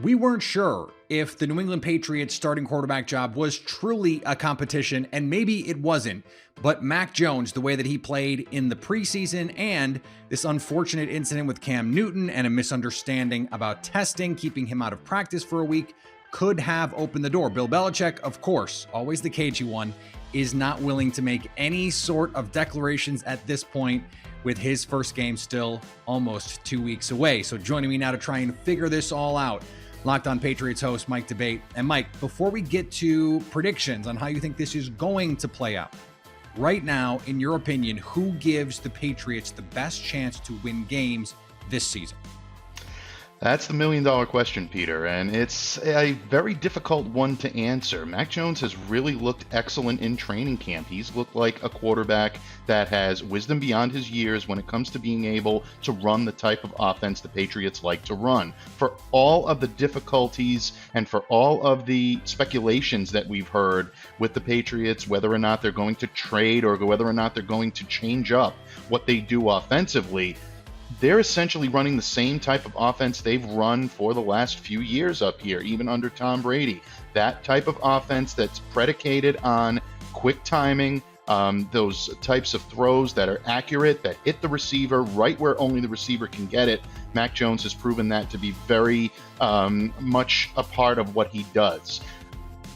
We weren't sure if the New England Patriots starting quarterback job was truly a competition, and maybe it wasn't. But Mac Jones, the way that he played in the preseason and this unfortunate incident with Cam Newton and a misunderstanding about testing, keeping him out of practice for a week, could have opened the door. Bill Belichick, of course, always the cagey one, is not willing to make any sort of declarations at this point, with his first game still almost 2 weeks away. So joining me now to try and figure this all out, Locked On Patriots host Mike Debate. And Mike, before we get to predictions on how you think this is going to play out, right now, in your opinion, who gives the Patriots the best chance to win games this season? That's the million-dollar question, Peter, and it's a very difficult one to answer. Mac Jones has really looked excellent in training camp. He's looked like a quarterback that has wisdom beyond his years when it comes to being able to run the type of offense the Patriots like to run. For all of the difficulties and for all of the speculations that we've heard with the Patriots, whether or not they're going to trade or whether or not they're going to change up what they do offensively, they're essentially running the same type of offense they've run for the last few years up here, even under Tom Brady. That type of offense that's predicated on quick timing, those types of throws that are accurate, that hit the receiver right where only the receiver can get it. Mac Jones has proven that to be very much a part of what he does.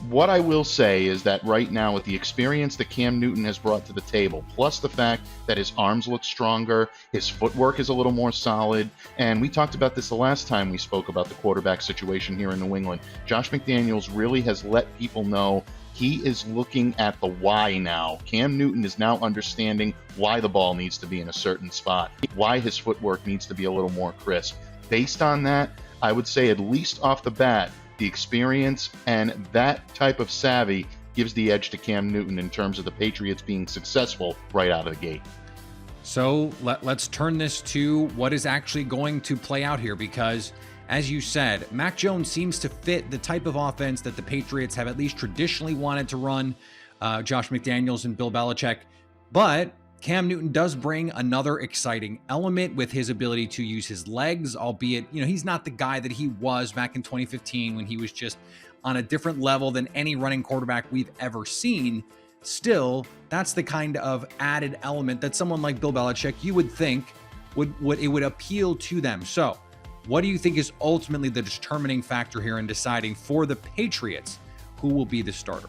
What I will say is that right now, with the experience that Cam Newton has brought to the table, plus the fact that his arms look stronger, his footwork is a little more solid, and we talked about this the last time we spoke about the quarterback situation here in New England. Josh McDaniels really has let people know he is looking at the why now. Cam Newton is now understanding why the ball needs to be in a certain spot, why his footwork needs to be a little more crisp. Based on that, I would say at least off the bat, the experience and that type of savvy gives the edge to Cam Newton in terms of the Patriots being successful right out of the gate. So let's turn this to what is actually going to play out here, because as you said, Mac Jones seems to fit the type of offense that the Patriots have at least traditionally wanted to run, Josh McDaniels and Bill Belichick. But Cam Newton does bring another exciting element with his ability to use his legs, albeit, he's not the guy that he was back in 2015 when he was just on a different level than any running quarterback we've ever seen. Still, that's the kind of added element that someone like Bill Belichick, you would think would appeal to them. So what do you think is ultimately the determining factor here in deciding for the Patriots who will be the starter?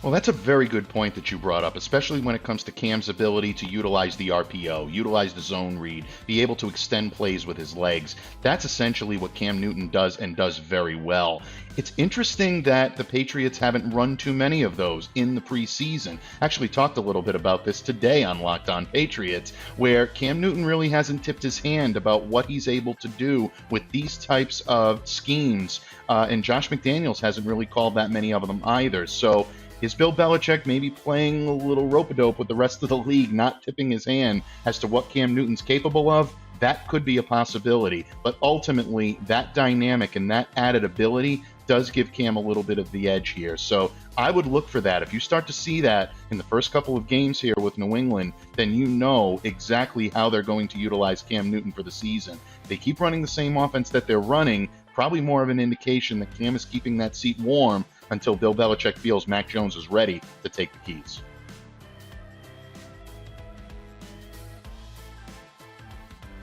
Well, that's a very good point that you brought up, especially when it comes to Cam's ability to utilize the RPO, utilize the zone read, be able to extend plays with his legs. That's essentially what Cam Newton does and does very well. It's interesting that the Patriots haven't run too many of those in the preseason. Actually talked a little bit about this today on Locked On Patriots, where Cam Newton really hasn't tipped his hand about what he's able to do with these types of schemes, and Josh McDaniels hasn't really called that many of them either. So is Bill Belichick maybe playing a little rope-a-dope with the rest of the league, not tipping his hand as to what Cam Newton's capable of? That could be a possibility. But ultimately, that dynamic and that added ability does give Cam a little bit of the edge here. So I would look for that. If you start to see that in the first couple of games here with New England, then you know exactly how they're going to utilize Cam Newton for the season. They keep running the same offense that they're running, probably more of an indication that Cam is keeping that seat warm until Bill Belichick feels Mac Jones is ready to take the keys.